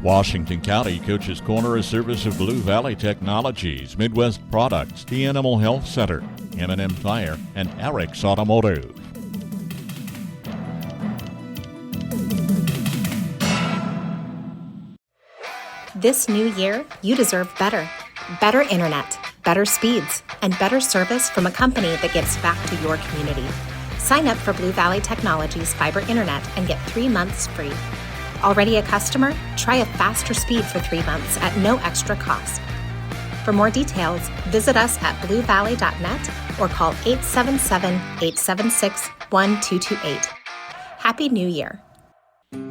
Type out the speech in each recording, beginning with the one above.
Washington County Coach's Corner is service of Blue Valley Technologies, Midwest Products, the Animal Health Center, M&M Tire, and Eric's Automotive. This new year, you deserve better. Better internet, better speeds, and better service from a company that gives back to your community. Sign up for Blue Valley Technologies Fiber Internet and get 3 months free. Already a customer? Try a faster speed for 3 months at no extra cost. For more details, visit us at bluevalley.net or call 877-876-1228. Happy New Year.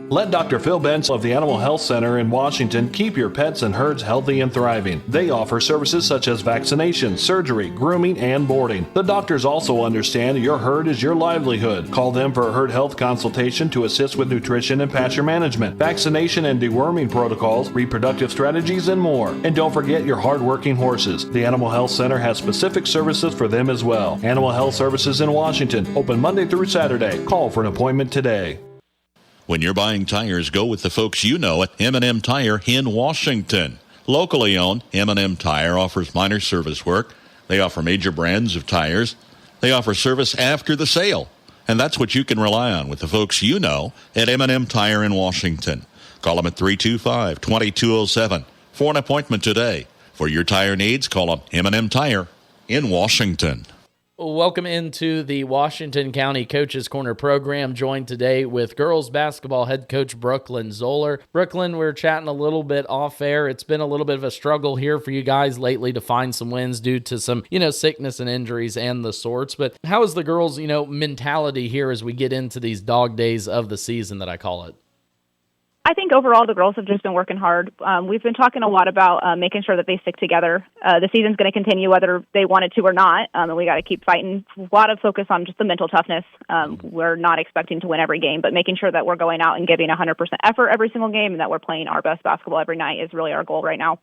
Let Dr. Phil Benz of the Animal Health Center in Washington keep your pets and herds healthy and thriving. They offer services such as vaccination, surgery, grooming, and boarding. The doctors also understand your herd is your livelihood. Call them for a herd health consultation to assist with nutrition and pasture management, vaccination and deworming protocols, reproductive strategies, and more. And don't forget your hard-working horses. The Animal Health Center has specific services for them as well. Animal Health Services in Washington, open Monday through Saturday. Call for an appointment today. When you're buying tires, go with the folks you know at M&M Tire in Washington. Locally owned, M&M Tire offers minor service work. They offer major brands of tires. They offer service after the sale. And that's what you can rely on with the folks you know at M&M Tire in Washington. Call them at 325-2207 for an appointment today. For your tire needs, call them M&M Tire in Washington. Welcome into the Washington County Coaches Corner program, joined today with girls basketball head coach Brooklyn Zoller. Brooklyn, we're chatting a little bit off air. It's been a little bit of a struggle here for you guys lately to find some wins due to some, sickness and injuries and the sorts. But how is the girls, mentality here as we get into these dog days of the season that I call it? I think overall the girls have just been working hard. We've been talking a lot about making sure that they stick together. The season's going to continue whether they wanted to or not, and we got to keep fighting. A lot of focus on just the mental toughness. We're not expecting to win every game, but making sure that we're going out and giving 100% effort every single game and that we're playing our best basketball every night is really our goal right now.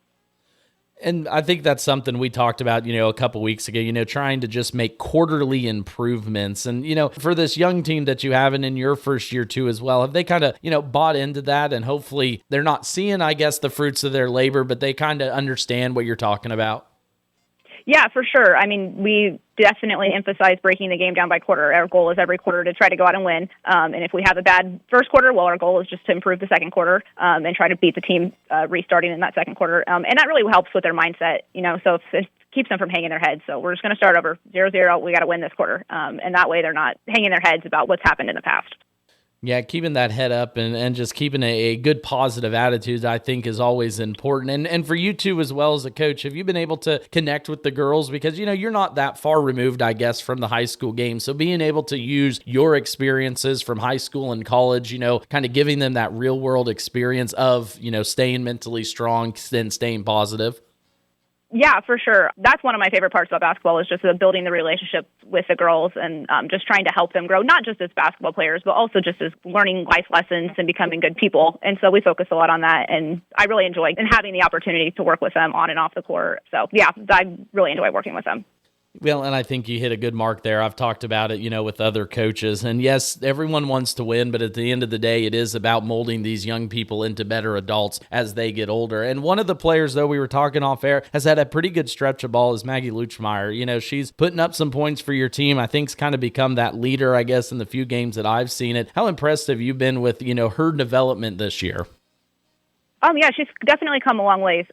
And I think that's something we talked about, a couple weeks ago, trying to just make quarterly improvements. And, for this young team that you have and in your first year too as well, have they kind of, bought into that? And hopefully they're not seeing, I guess, the fruits of their labor, but they kind of understand what you're talking about. Yeah, for sure. I mean, we definitely emphasize breaking the game down by quarter. Our goal is every quarter to try to go out and win. And if we have a bad first quarter, well, our goal is just to improve the second quarter and try to beat the team restarting in that second quarter. And that really helps with their mindset, so it keeps them from hanging their heads. So we're just going to start over 0-0. We got to win this quarter. And that way they're not hanging their heads about what's happened in the past. Yeah, keeping that head up and just keeping a good positive attitude, I think, is always important. And for you too, as well as a coach, have you been able to connect with the girls? Because, you're not that far removed, I guess, from the high school game. So being able to use your experiences from high school and college, kind of giving them that real world experience of, staying mentally strong and staying positive. Yeah, for sure. That's one of my favorite parts about basketball is just building the relationship with the girls and just trying to help them grow, not just as basketball players, but also just as learning life lessons and becoming good people. And so we focus a lot on that. And I really enjoy having the opportunity to work with them on and off the court. So, yeah, I really enjoy working with them. Well, and I think you hit a good mark there. I've talked about it, with other coaches. And yes, everyone wants to win, but at the end of the day, it is about molding these young people into better adults as they get older. And one of the players, though, we were talking off air, has had a pretty good stretch of ball is Maggie Luchmeyer. She's putting up some points for your team. I think's kind of become that leader, I guess, in the few games that I've seen it. How impressed have you been with, her development this year? Yeah, she's definitely come a long ways.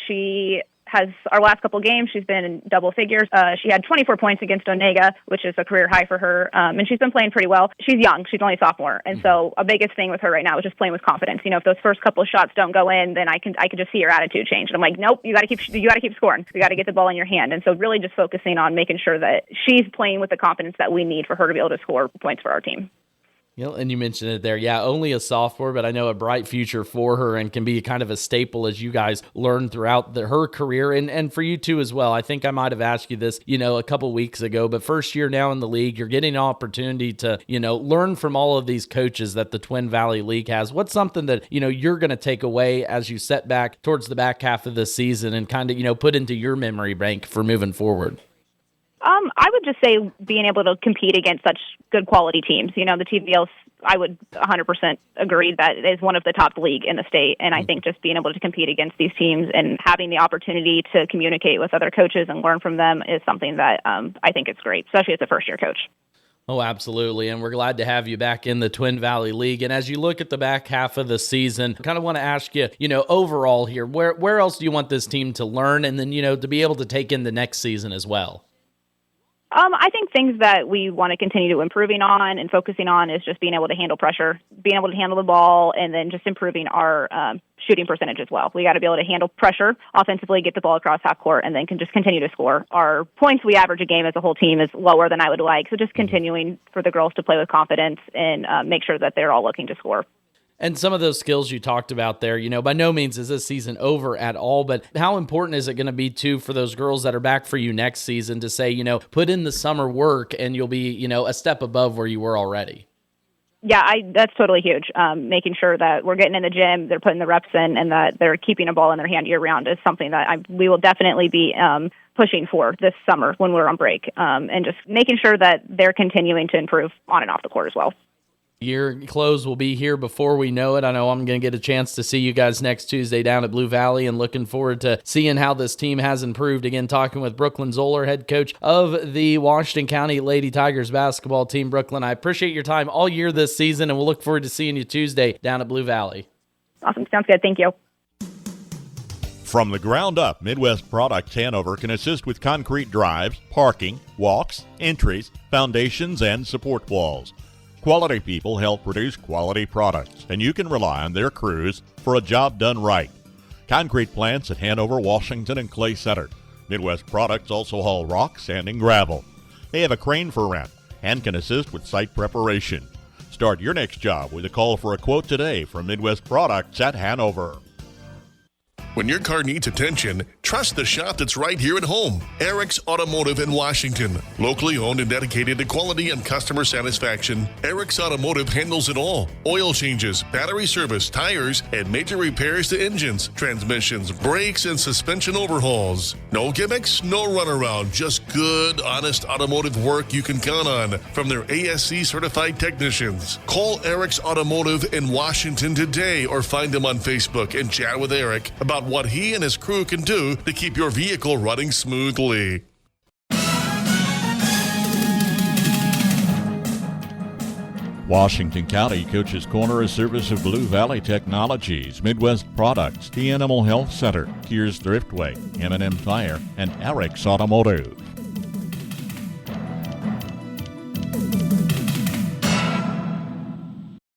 She has our last couple games, she's been in double figures. She had 24 points against Onega, which is a career high for her, and she's been playing pretty well. She's young. She's only a sophomore, and so a biggest thing with her right now is just playing with confidence. If those first couple of shots don't go in, then I can just see her attitude change. And I'm like, nope, you got to keep scoring. You got to get the ball in your hand. And so really just focusing on making sure that she's playing with the confidence that we need for her to be able to score points for our team. And you mentioned it there. Yeah, only a sophomore, but I know a bright future for her and can be kind of a staple as you guys learn throughout her career and for you too as well. I think I might have asked you this, a couple weeks ago, but first year now in the league, you're getting an opportunity to, learn from all of these coaches that the Twin Valley League has. What's something that, you're going to take away as you set back towards the back half of the season and kind of, put into your memory bank for moving forward? I would just say being able to compete against such good quality teams. The TVL, I would 100% agree that is one of the top league in the state. And I think just being able to compete against these teams and having the opportunity to communicate with other coaches and learn from them is something that I think is great, especially as a first-year coach. Oh, absolutely. And we're glad to have you back in the Twin Valley League. And as you look at the back half of the season, kind of want to ask you, overall here, where else do you want this team to learn and then, to be able to take in the next season as well? I think things that we want to continue to improving on and focusing on is just being able to handle pressure, being able to handle the ball, and then just improving our shooting percentage as well. We got to be able to handle pressure offensively, get the ball across half court, and then can just continue to score. Our points we average a game as a whole team is lower than I would like, so just continuing for the girls to play with confidence and make sure that they're all looking to score. And some of those skills you talked about there, by no means is this season over at all, but how important is it going to be, too, for those girls that are back for you next season to say, put in the summer work and you'll be, a step above where you were already? Yeah, that's totally huge. Making sure that we're getting in the gym, they're putting the reps in, and that they're keeping a ball in their hand year-round is something that we will definitely be pushing for this summer when we're on break, and just making sure that they're continuing to improve on and off the court as well. Year close will be here before we know it. I know I'm going to get a chance to see you guys next Tuesday down at Blue Valley and looking forward to seeing how this team has improved. Again, talking with Brooklyn Zoller, head coach of the Washington County Lady Tigers basketball team. Brooklyn, I appreciate your time all year this season, and we'll look forward to seeing you Tuesday down at Blue Valley. Awesome. Sounds good. Thank you. From the ground up, Midwest Products Hanover can assist with concrete drives, parking, walks, entries, foundations, and support walls. Quality people help produce quality products, and you can rely on their crews for a job done right. Concrete plants at Hanover, Washington, and Clay Center. Midwest Products also haul rock, sand, and gravel. They have a crane for rent and can assist with site preparation. Start your next job with a call for a quote today from Midwest Products at Hanover. When your car needs attention, trust the shop that's right here at home. Eric's Automotive in Washington. Locally owned and dedicated to quality and customer satisfaction, Eric's Automotive handles it all. Oil changes, battery service, tires, and major repairs to engines, transmissions, brakes, and suspension overhauls. No gimmicks, no runaround, just good, honest automotive work you can count on from their ASC certified technicians. Call Eric's Automotive in Washington today or find them on Facebook and chat with Eric about what he and his crew can do to keep your vehicle running smoothly. Washington County Coach's Corner, a service of Blue Valley Technologies, Midwest Products, the Animal Health Center, Kears Thriftway, M&M Tire, and Eric's Automotive.